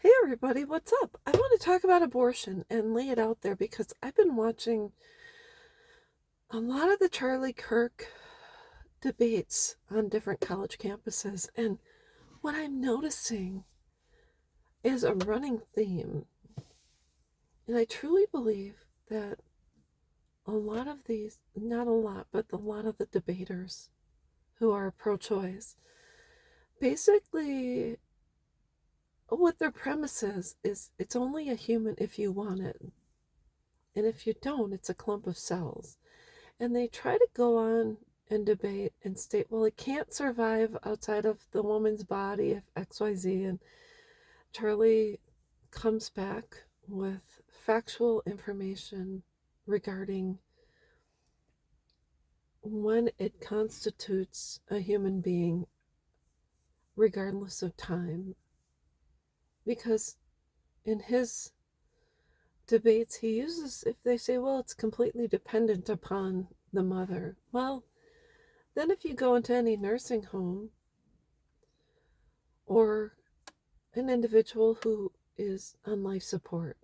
Hey everybody, what's up? I want to talk about abortion and lay it out there because I've been watching a lot of the Charlie Kirk debates on different college campuses, and what I'm noticing is a running theme. And I truly believe that a lot of these, not a lot, but a lot of the debaters who are pro choice, basically what their premise is it's only a human if you want it. And if you don't, it's a clump of cells. And they try to go on and debate and state, well, it can't survive outside of the woman's body if XYZ. And Charlie comes back with factual information regarding when it constitutes a human being, regardless of time. Because in his debates, he uses, if they say, well, it's completely dependent upon the mother. Well, then if you go into any nursing home or an individual who is on life support,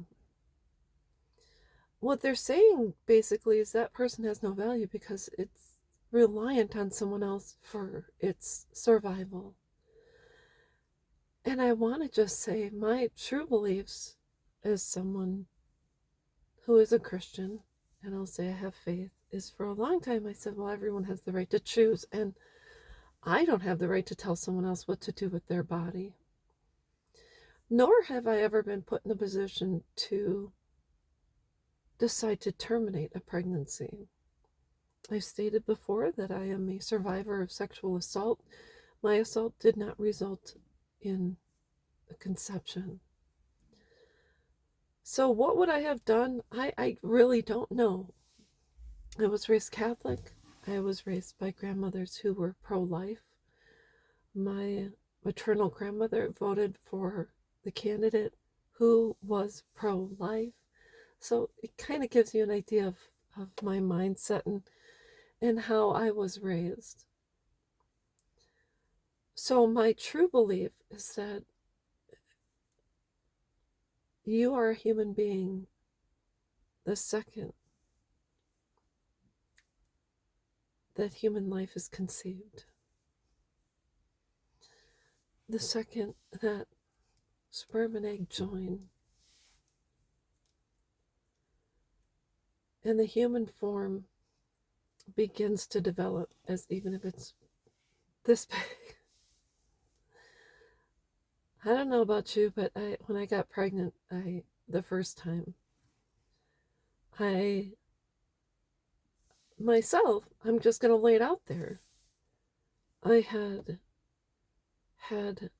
what they're saying basically is that person has no value because it's reliant on someone else for its survival. And I want to just say my true beliefs as someone who is a Christian, and I'll say I have faith, is for a long time I said, well, everyone has the right to choose, and I don't have the right to tell someone else what to do with their body. Nor have I ever been put in a position to decide to terminate a pregnancy. I've stated before that I am a survivor of sexual assault. My assault did not result in a conception. So, what would I have done? I really don't know. I was raised Catholic. I was raised by grandmothers who were pro life. My maternal grandmother voted for the candidate who was pro life. So it kind of gives you an idea of my mindset and how I was raised. So my true belief is that you are a human being the second that human life is conceived. The second that sperm and egg join and the human form begins to develop, as even if it's this big. I don't know about you, but when I got pregnant, the first time, I myself, I'm just going to lay it out there. I had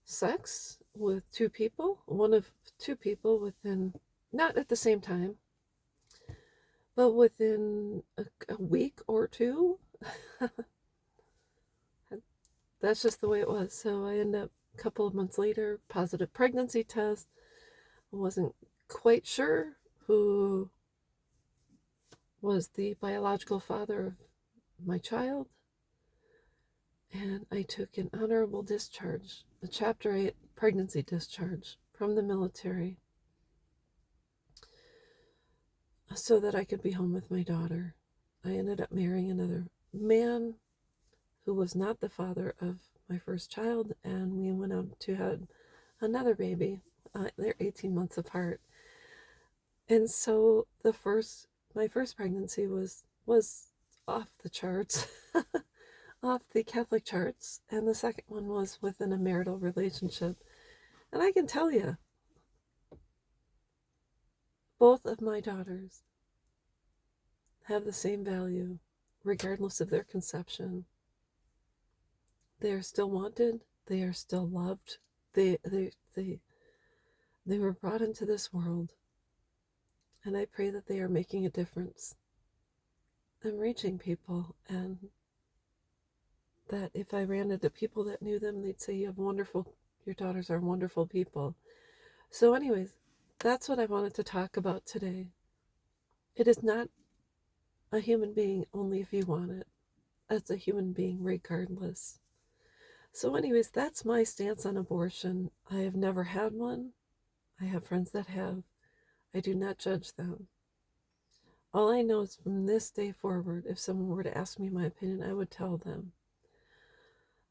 sex with two people, one of two people within, not at the same time, but within a week or two. That's just the way it was. So I ended up a couple of months later, positive pregnancy test. I wasn't quite sure who was the biological father of my child. And I took an honorable discharge, a Chapter 8 pregnancy discharge from the military so that I could be home with my daughter. I ended up marrying another man who was not the father of my first child, and we went on to have another baby. They're 18 months apart. And so my first pregnancy was off the charts, off the Catholic charts, and the second one was within a marital relationship. And I can tell you, both of my daughters have the same value, regardless of their conception. They are still wanted. They are still loved. They were brought into this world, and I pray that they are making a difference and reaching people, and that if I ran into people that knew them, they'd say, your daughters are wonderful people. So anyways, that's what I wanted to talk about today. It is not a human being only if you want it. It's a human being regardless. So, anyways, that's my stance on abortion. I have never had one. I have friends that have. I do not judge them. All I know is from this day forward, if someone were to ask me my opinion, I would tell them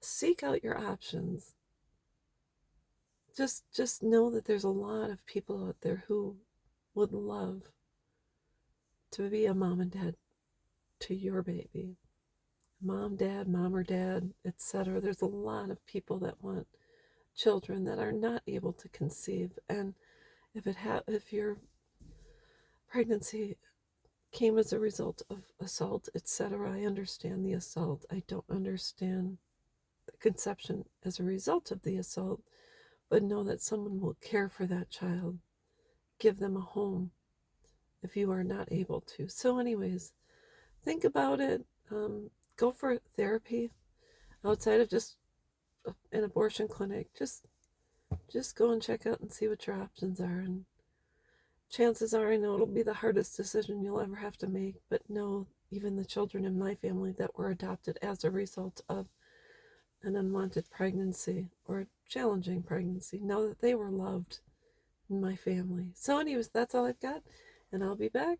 seek out your options. Just know that there's a lot of people out there who would love to be a mom and dad to your baby. Mom or dad, etc. There's a lot of people that want children that are not able to conceive, and if your pregnancy came as a result of assault, etc., I understand the assault. I don't understand the conception as a result of the assault, but know that someone will care for that child, give them a home if you are not able to. So, anyways, think about it. Go for therapy outside of just an abortion clinic. Just go and check out and see what your options are. And chances are, I know it'll be the hardest decision you'll ever have to make, but know even the children in my family that were adopted as a result of an unwanted pregnancy or a challenging pregnancy, know that they were loved in my family. So, anyways, that's all I've got, and I'll be back